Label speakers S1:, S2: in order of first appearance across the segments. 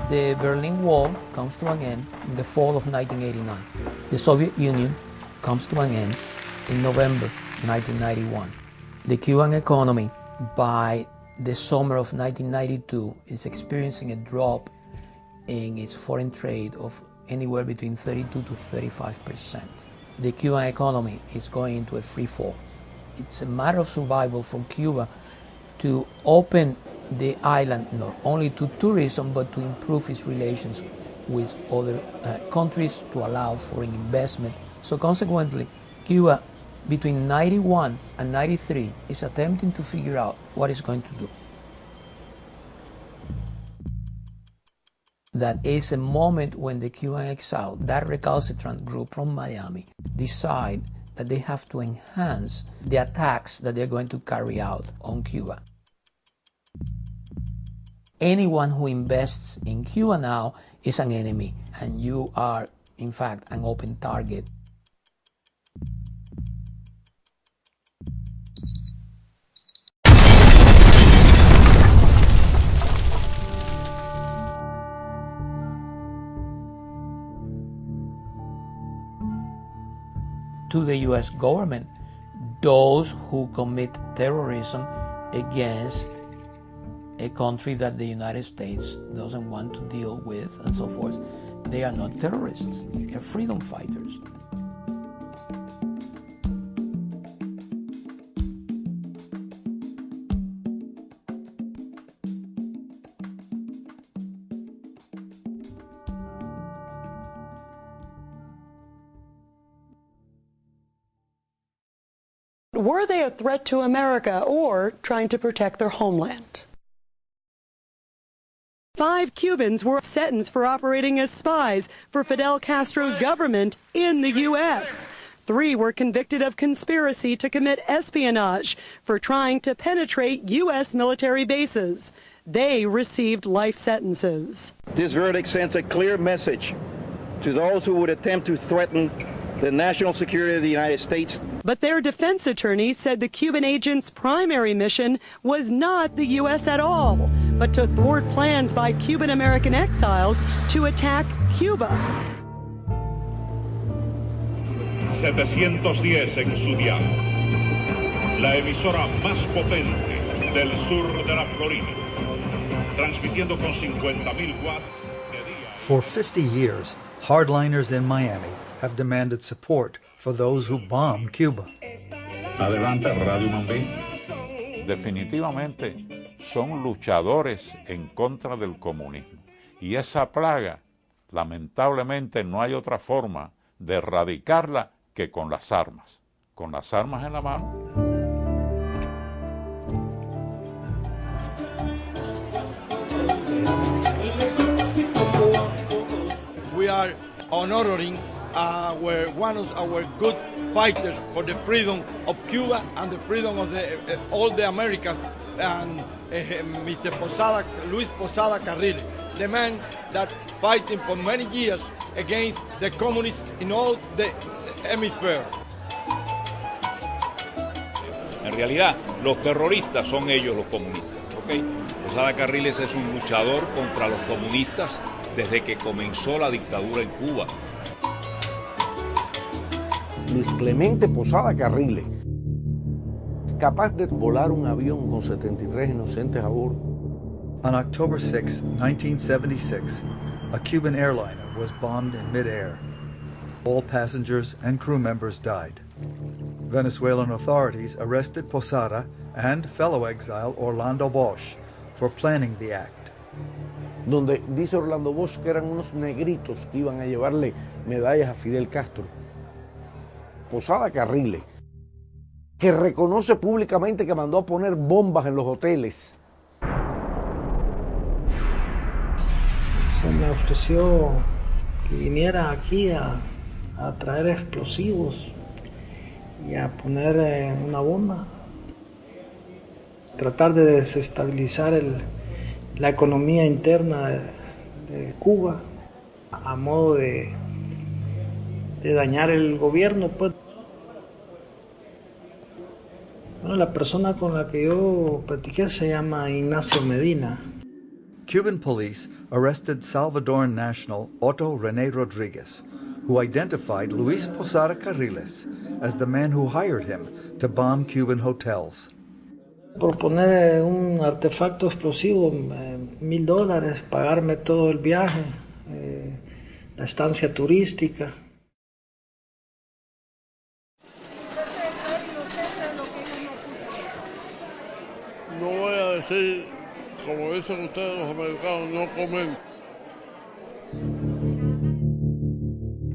S1: The Berlin Wall comes to an end in the fall of 1989. The Soviet Union comes to an end in November 1991. The Cuban economy by the summer of 1992 is experiencing a drop in its foreign trade of anywhere between 32 to 35%. The Cuban economy is going into a free fall. It's a matter of survival for Cuba to open the island not only to tourism but to improve its relations with other countries to allow foreign investment. So consequently, Cuba between 91 and 93 is attempting to figure out what it's going to do. That is a moment when the Cuban exile, that recalcitrant group from Miami, decide that they have to enhance the attacks that they're going to carry out on Cuba. Anyone who invests in Cuba now is an enemy, and you are, in fact, an open target. To the US government, those who commit terrorism against a country that the United States doesn't want to deal with and so forth, they are not terrorists, they're freedom fighters.
S2: Were they a threat to America or trying to protect their homeland? 5 Cubans were sentenced for operating as spies for Fidel Castro's government in the U.S. 3 were convicted of conspiracy to commit espionage for trying to penetrate U.S. military bases. They received life sentences.
S3: This verdict sends a clear message to those who would attempt to threaten the national security of the United States.
S2: But their defense attorney said the Cuban agents' primary mission was not the U.S. at all, but to thwart plans by Cuban-American exiles to attack Cuba.
S4: 710 en su dial, la emisora más potente del sur de la Florida, transmitiendo con 50,000 watts de día.
S5: For 50 years, hardliners in Miami have demanded support for those who bombed Cuba.
S4: Adelante, Radio Mambí.
S6: Definitivamente son luchadores en contra del comunismo. Y esa plaga, lamentablemente, no hay otra forma de erradicarla que con las armas en la mano.
S7: We are honoring one of our good fighters for the freedom of Cuba and the freedom of all the Americas, and Mr. Luis Posada Carril, the man that fighting for many years against the communists in all the hemisphere.
S8: En realidad, los terroristas son ellos los comunistas, ¿ok? Posada Carriles es un luchador contra los comunistas desde que comenzó la dictadura en Cuba.
S9: Luis Clemente Posada Carriles, capaz de volar un avión con 73 inocentes a bordo.
S5: On October 6, 1976, a Cuban airliner was bombed in midair. All passengers and crew members died. Venezuelan authorities arrested Posada and fellow exile Orlando Bosch for planning the act.
S9: Donde dice Orlando Bosch que eran unos negritos que iban a llevarle medallas a Fidel Castro. Posada Carriles, que reconoce públicamente que mandó a poner bombas en los hoteles.
S10: Se me ofreció que viniera aquí a traer explosivos y a poner una bomba, tratar de desestabilizar la economía interna de Cuba a modo de dañar el gobierno, pues. Bueno, la persona con la que yo platiqué se llama Ignacio Medina.
S5: Cuban police arrested Salvadoran national Otto René Rodriguez, who identified Luis Posada Carriles as the man who hired him to bomb Cuban hotels.
S10: Por poner un artefacto explosivo, $1,000, pagarme todo el viaje, la estancia turística.
S11: No voy a decir, como dicen ustedes los americanos, no comen.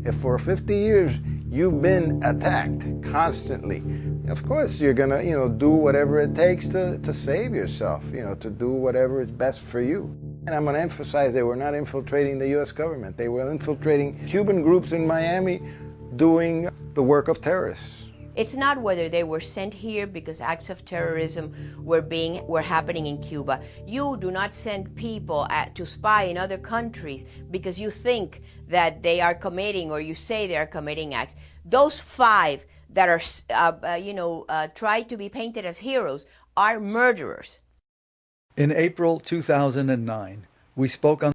S12: If for 50 years you've been attacked constantly, of course you're gonna, do whatever it takes to save yourself, to do whatever is best for you. And I'm gonna emphasize they were not infiltrating the US government. They were infiltrating Cuban groups in Miami doing the work of terrorists.
S13: It's not whether they were sent here because acts of terrorism were happening in Cuba. You do not send people to spy in other countries because you think that they are committing, or you say they are committing acts. Those 5 that are, tried to be painted as heroes are murderers.
S5: In April 2009, we spoke on